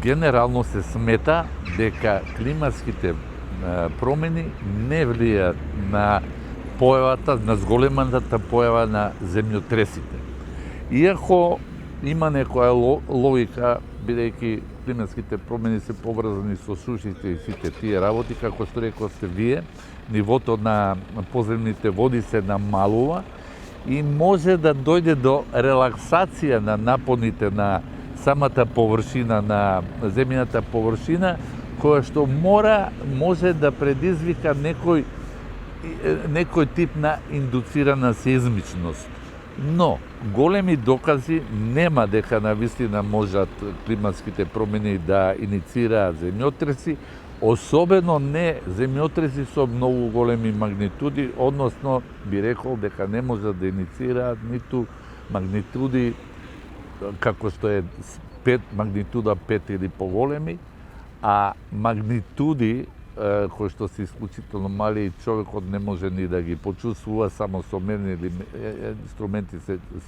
генерално се смета дека климатските промени не влијаат на појавата, на зголеманата појава на земјотресите. Иако има некоја логика, бидејќи климатските промени се поврзани со сушите и сите тие работи, како што рековте вие, нивото на поземните води се намалува и може да дојде до релаксација на напоните на самата површина на земјината површина, која што може да предизвика некој тип на индуцирана сеизмичност. Но големи докази нема дека навистина можат климатските промени да иницираат земјотреси, особено не земјотреси со многу големи магнитуди, односно би рекол дека не можат да иницираат ниту магнитуди како што е магнитуда 5 или поголеми, а магнитуди кои што се исклучително мали и човекот не може ни да ги почувствува, само со мерни инструменти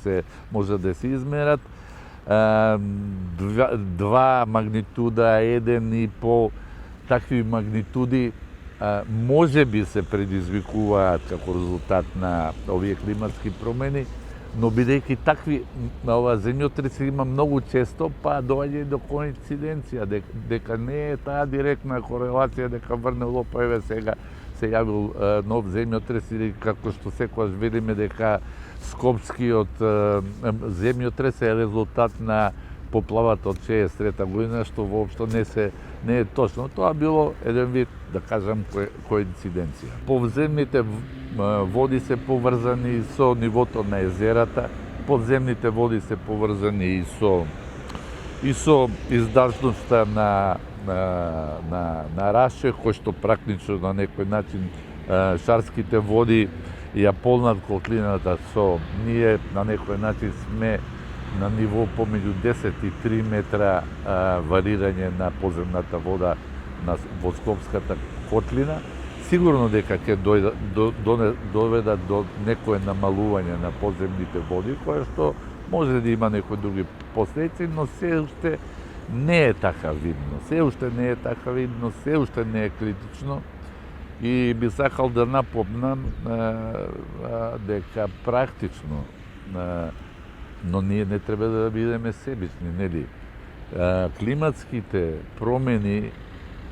се може да се измерат. 2 магнитуда, 1,5, такви магнитуди може би се предизвикуваат како резултат на овие климатски промени, но бидејќи такви земјотреси има многу често, па доаѓа и до коинциденција, дека не е таа директна корелација, дека врнело, па еве сега се јавил нов земјотрес, или како што секогаш велиме дека Скопскиот земјотрес е резултат на поплавата од 63-та година, што воопшто не е точно. Тоа било еден вид, да кажам, коинциденција. Повземните води се поврзани со нивото на езерата, подземните води се поврзани и со издажноста на Раше, кој што практично на некој начин шарските води ја полнат котлината со ние на некој начин сме на ниво помеѓу 10 и 3 метра варирање на подземната вода во Скопската котлина. Сигурно дека ќе доведат до некое намалување на подземните води, кое што може да има некои други последици, но се уште не е така видно. Се уште не е критично. И би сакал да напомнам дека практично, но ние не треба да бидеме себични, нели? Климатските промени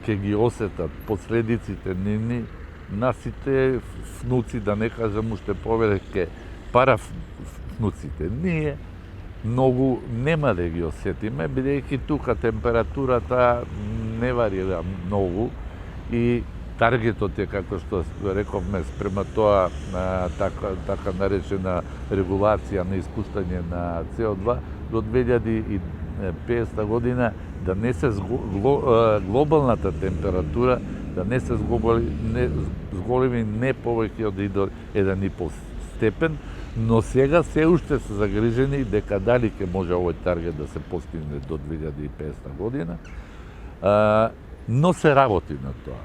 ќе ги осетат последиците нивни насите внуци, да не кажам уште повеќе парафнуците. Ние многу нема да ги осетиме, бидејќи тука температурата не варира многу и таргетот е, како што рековме, спрема тоа така наречена регулација на испуштање на CO2 до 2050 година, да не се глобалната температура, да не се зголеми не повеќе од 1,5 степен, но сега се уште се загрижени дека дали ќе може овој таргет да се постигне до 2050 година, но се работи на тоа.